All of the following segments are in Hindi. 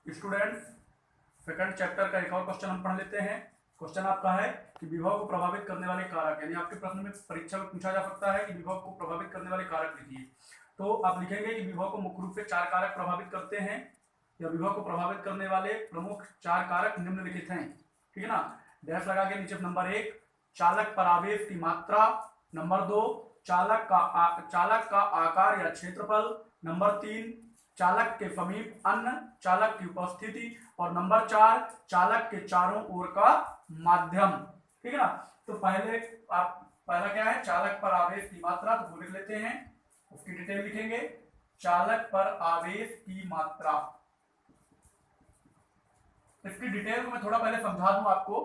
स्टूडेंट्स, सेकंड चैप्टर का एक और क्वेश्चन हम पढ़ लेते हैं। क्वेश्चन आपका है कि विभव को प्रभावित करने वाले कारक, यानी आपके प्रश्न में परीक्षा में पूछा जा सकता है कि विभव को प्रभावित करने वाले कारक लिखिए। तो आप लिखेंगे कि विभव को मुख्य रूप से 4 कारक प्रभावित करते हैं, या विभव को प्रभावित करने वाले प्रमुख 4 कारक निम्नलिखित हैं। ठीक है ना। डैश लगा के नीचे नंबर 1 चालक पर आवेश की मात्रा, नंबर 2 चालक का आकार या क्षेत्रफल, नंबर 3 चालक के समीप अन्य चालक की उपस्थिति, और नंबर 4 चालक के चारों ओर का माध्यम। ठीक है ना। तो पहला क्या है, चालक पर आवेश की मात्रा, तो वो लिख लेते हैं, उसकी डिटेल लिखेंगे। चालक पर आवेश की मात्रा, इसकी डिटेल को मैं थोड़ा पहले समझा दूं आपको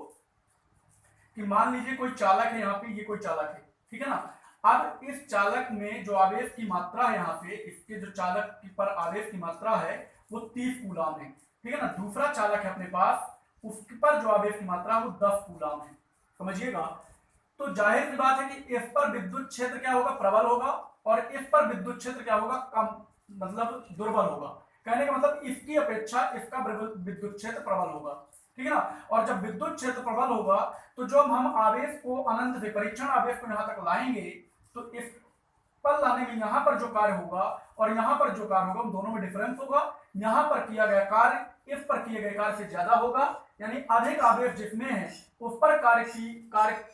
कि मान लीजिए कोई चालक है, यहाँ पे ये कोई चालक है, ठीक है ना। अब इस चालक में जो आवेश की मात्रा है, यहाँ पे इसके जो चालक पर आवेश की मात्रा है वो 30 कूलाम है, ठीक है ना। दूसरा चालक है अपने पास, उसके पर जो आवेश की मात्रा है वो 10 कूलाम है, समझिएगा। तो जाहिर सी बात है कि इस पर विद्युत क्षेत्र क्या होगा, प्रबल होगा, और इस पर विद्युत क्षेत्र क्या होगा, कम, मतलब दुर्बल होगा। कहने का मतलब इसकी अपेक्षा इसका विद्युत क्षेत्र प्रबल होगा, ठीक है ना। और जब विद्युत क्षेत्र प्रबल होगा तो जब हम आवेश को अनंत से परीक्षण आवेश को यहां तक लाएंगे तो इस पर लाने में यहां पर जो कार्य होगा और यहां पर जो कार्य होगा, उन दोनों में डिफरेंस होगा। यहां पर किया गया कार्य इस पर किए गए कार्य से ज्यादा होगा, यानी अधिक आवेश जिसमें है उस पर कार्य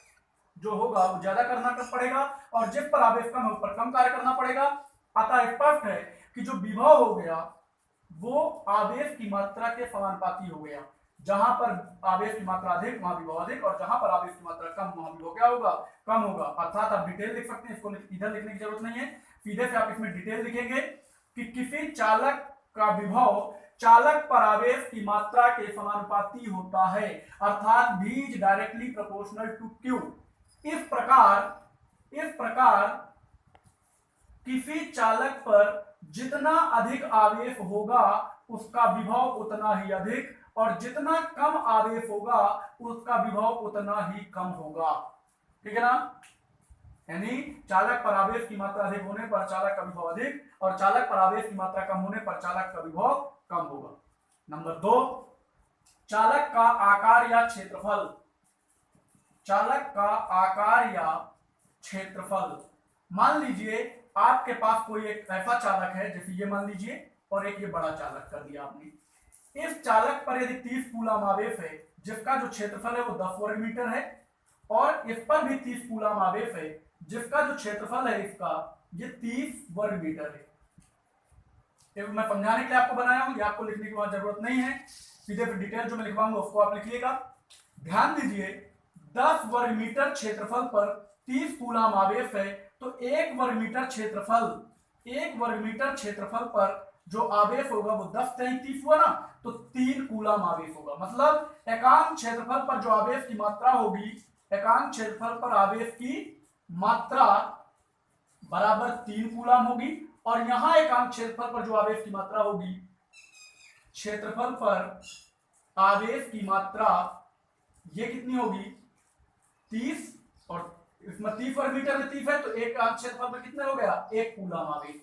जो होगा वो ज्यादा करना पड़ेगा, और जिस पर आवेश कम है उस पर कम कार्य करना पड़ेगा। अतः स्पष्ट है कि जो विभव हो गया वो आवेश की मात्रा के समानुपाती हो गया। जहां पर आवेश की मात्रा अधिक वहां विभव अधिक, और जहां पर आवेश की मात्रा कम वहां विभव क्या होगा, कम होगा। अर्थात आप डिटेल लिख सकते हैं, इसको इधर लिखने की जरूरत नहीं है, सीधे से आप इसमें डिटेल लिखेंगे कि किसी चालक का विभव चालक पर आवेश की मात्रा के समानुपाती होता है, अर्थात V is directly proportional to Q। इस प्रकार किसी चालक पर जितना अधिक आवेश होगा उसका विभव उतना ही अधिक, और जितना कम आवेश होगा उसका विभव उतना ही कम होगा, ठीक है ना। यानी चालक पर आवेश की मात्रा अधिक होने पर चालक का विभव अधिक, और चालक पर आवेश की मात्रा कम होने पर चालक का विभव कम होगा। नंबर 2 चालक का आकार या क्षेत्रफल। चालक का आकार या क्षेत्रफल, मान लीजिए आपके पास कोई एक ऐसा चालक है, जैसे ये मान लीजिए, और एक ये बड़ा चालक कर दिया आपने। इस चालक पर यदि 30 कूलाम आवेश है, जिसका जो क्षेत्रफल है वो 10 वर्ग मीटर है, और इस पर भी 30 कूलाम आवेश है, जिसका जो क्षेत्रफल है इसका ये 30 वर्ग मीटर है। मैं समझाने के लिए आपको बनाया हूं, ये आपको लिखने की वहां जरूरत नहीं है, सीधे डिटेल जो मैं लिखवाऊंगा उसको आप लिखिएगा। ध्यान दीजिए 10 वर्ग मीटर क्षेत्रफल पर 30 कूलाम आवेश है, तो 1 वर्ग मीटर क्षेत्रफल पर जो आवेश होगा वो 10 × 30 हुआ ना, तो 3 कूलाम आवेश होगा। मतलब एकांक क्षेत्रफल पर जो आवेश की मात्रा होगी, एकांक क्षेत्रफल पर आवेश की मात्रा बराबर 3 कूलाम होगी, और यहां एकांक क्षेत्रफल पर जो आवेश की मात्रा होगी, क्षेत्रफल पर आवेश की मात्रा ये कितनी होगी, 30, और इसमें 30 वर्ग मीटर में 30 है, तो एक क्षेत्रफल में कितने हो गया, 1 कूलाम आवेश।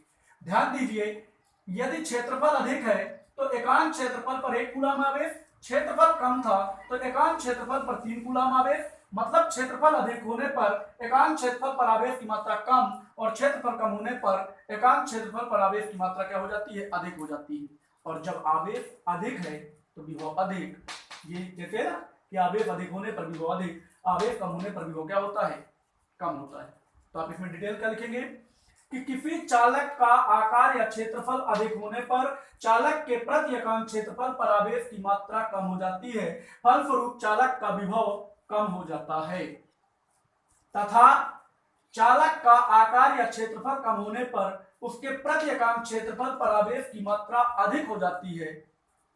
ध्यान दीजिए यदि क्षेत्रफल अधिक है तो एकांक क्षेत्रफल पर 1 कूलाम आवेश, क्षेत्रफल कम था तो एकांक क्षेत्रफल पर 3 कूलाम आवेश। मतलब क्षेत्रफल अधिक होने पर एकांक क्षेत्रफल पर आवेश की मात्रा कम, और क्षेत्रफल कम होने पर एकांक क्षेत्रफल पर आवेश की मात्रा क्या हो जाती है, अधिक हो जाती है। और जब आवेश अधिक है तो विभव अधिक, ये कहते हैं ना कि आवेश अधिक होने पर विभव अधिक, आवेश कम होने पर विभव क्या होता है, कम होता है। तो आप इसमें डिटेल क्या लिखेंगे कि किसी चालक का आकार या क्षेत्रफल अधिक होने पर चालक के प्रति एकांक क्षेत्रफल पर आवेश की मात्रा कम हो जाती है, फलस्वरूप चालक का विभव कम हो जाता है। तथा चालक का आकार या क्षेत्रफल कम होने पर उसके प्रति एकांक क्षेत्रफल पर आवेश की मात्रा अधिक हो जाती है,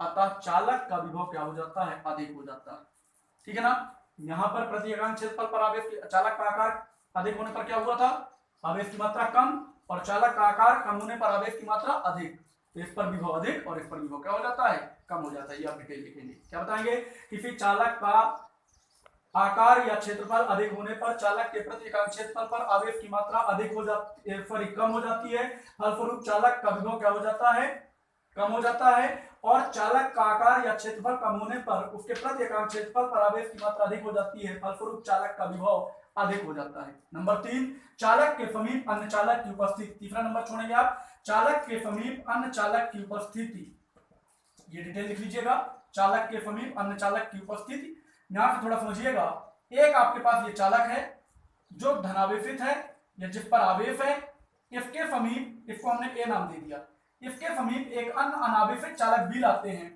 अतः चालक का विभव क्या हो जाता है, अधिक हो जाता है, ठीक है ना। यहां पर प्रति एकांक क्षेत्रफल पर आवेश चालक का आकार अधिक होने पर क्या हुआ था, आवेश की मात्रा कम, और चालक का आकार कम होने पर आवेश की मात्रा अधिक, तो इस पर विभव अधिक और इस पर विभव क्या हो जाता है, कम हो जाता है। ये आप डिटेल लिखेंगे। क्या बताएंगे, किसी चालक का आकार या क्षेत्रफल अधिक होने पर चालक के प्रति एकांक क्षेत्रफल पर आवेश की मात्रा अधिक हो जाती है, कम हो जाती है, फलस्वरूप चालक का विभव क्या हो जाता है, कम हो जाता है, और चालक का आकार या क्षेत्रफल कम होने पर उसके प्रति एकांक क्षेत्रफल पर आवेश की मात्रा अधिक हो जाती है, फलस्वरूप चालक का विभव अधिक हो जाता है। नंबर 3, चालक के समीप अन्य चालक की उपस्थिति। तीसरा नंबर छोड़ेंगे आप, चालक के समीप अन्य चालक की उपस्थिति। ये डिटेल लिख लीजिएगा, चालक के समीप अन्य चालक की उपस्थिति। यहां से थोड़ा समझिएगा, एक आपके पास ये चालक है जो धनावेशित है या जिस पर आवेश है, इसके समीप, इसको हमने ए नाम दे दिया, इसके समीप एक अन्य अनावेशित चालक भी लाते हैं,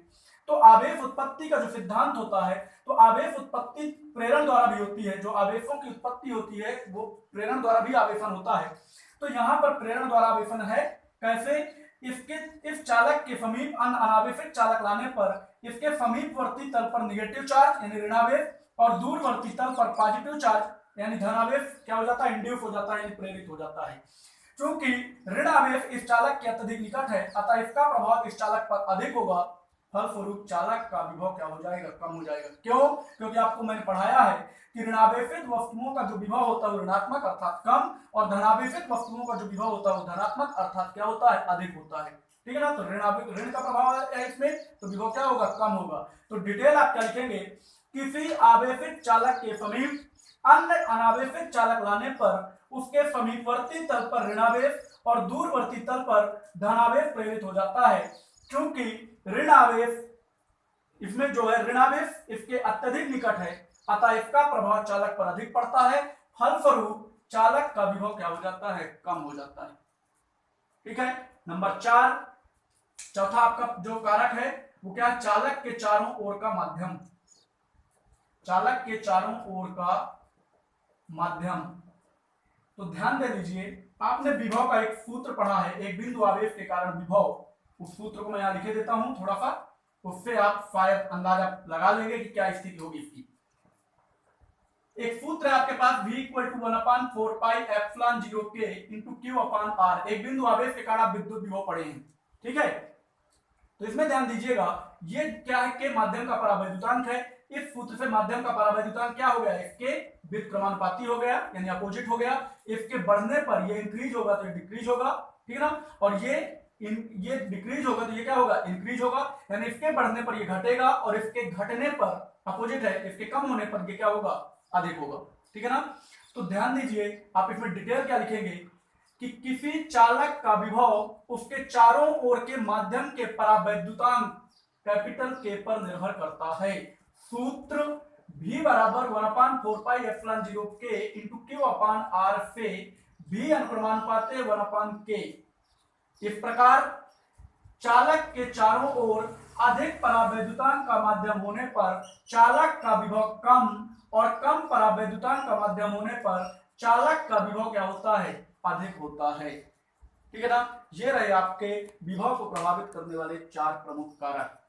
तो आवेश उत्पत्ति का जो सिद्धांत होता है, तो आवेश उत्पत्ति प्रेरण द्वारा भी होती है, जो आवेशों की उत्पत्ति होती है वो प्रेरण द्वारा भी आवेशन होता है। तो यहाँ पर प्रेरण द्वारा आवेशन है, कैसे? इस चालक के समीप अन्य अनावेशित चालक लाने पर इसके समीपवर्ती तल पर निगेटिव चार्ज यानी ऋणावेश और दूरवर्ती तल पर पॉजिटिव चार्ज यानी धनावेश क्या हो जाता है? इंड्यूस हो जाता है यानी प्रेरित हो जाता है। क्योंकि ऋण आवेश इस चालक के अत्यधिक निकट है, अतः इसका प्रभाव इस चालक पर अधिक होगा, फलस्वरूप चालक का विभव क्या हो जाएगा? कम हो जाएगा। क्यों? क्योंकि आपको मैंने पढ़ाया है कि ऋणावेशित वस्तुओं का जो विभव होता है वो ऋणात्मक अर्थात कम, और धनावेशित वस्तुओं का जो विभव होता है वो धनात्मक अर्थात क्या होता है? अधिक होता है। ठीक है ना? तो ऋण का प्रभाव है इसमें, तो विभव क्या होगा? कम होगा। तो डिटेल आप क्या लिखेंगे? किसी आवेशित चालक के समीप अन्य अनावेशित चालक लाने पर उसके समीपवर्ती तल पर ऋणावेश और दूरवर्ती तल पर धनावेश प्रेरित हो जाता है, क्योंकि ऋण आवेश इसमें जो है ऋणावेश इसके अत्यधिक निकट है, अतः इसका प्रभाव चालक पर अधिक पड़ता है, फलस्वरूप चालक का विभव क्या हो जाता है? कम हो जाता है। ठीक है। नंबर 4, चौथा आपका जो कारक है वो क्या? चालक के चारों ओर का माध्यम। चालक के चारों ओर का माध्यम। तो ध्यान दे लीजिए, आपने विभव का एक सूत्र पढ़ा है, एक बिंदु आवेश के कारण विभव, उस सूत्र को मैं यहां लिखे देता हूं थोड़ा सा, उससे आप शायद अंदाजा लगा लेंगे कि क्या स्थिति होगी इसकी। एक सूत्र है आपके पास V = 1/4 pi epsilon 0 K into Q/R। एक बिंदु आवेश के कारण आप विद्युत विभव पढ़े हैं, ठीक है? तो इसमें ध्यान दीजिएगा, ये क्या है? के माध्यम का परावैद्युतांक है। इस सूत्र से माध्यम का परावैद्युतांक क्या हो गया? इसके व्युत्क्रमानुपाती हो गया यानी अपोजिट हो गया। इसके बढ़ने पर ये इंक्रीज होगा तो ये डिक्रीज होगा, ठीक है ना? और ये डिक्रीज होगा तो ये क्या होगा? इंक्रीज होगा, यानी इसके बढ़ने पर ये घटेगा और इसके घटने पर अपोजिट है, इसके कम होने पर ये क्या होगा? अधिक होगा, ठीक है ना? तो ध्यान दीजिए, आप इसमें डिटेल क्या लिखेंगे कि किसी चालक का विभव उसके चारों ओर के माध्यम के परावैद्युतांक कैपिटल K पर निर्भर करता है। सूत्र V बराबर 1/4 pi epsilon 0 K into Q/R से V अनुक्रमानुपाते 1/K। इस प्रकार चालक के चारों ओर अधिक परावैद्युतांक का माध्यम होने पर चालक का विभव कम, और कम परावैद्युतांक का माध्यम होने पर चालक का विभव क्या होता है? अधिक होता है। ठीक है ना? ये रहे आपके विभव को प्रभावित करने वाले 4 प्रमुख कारक।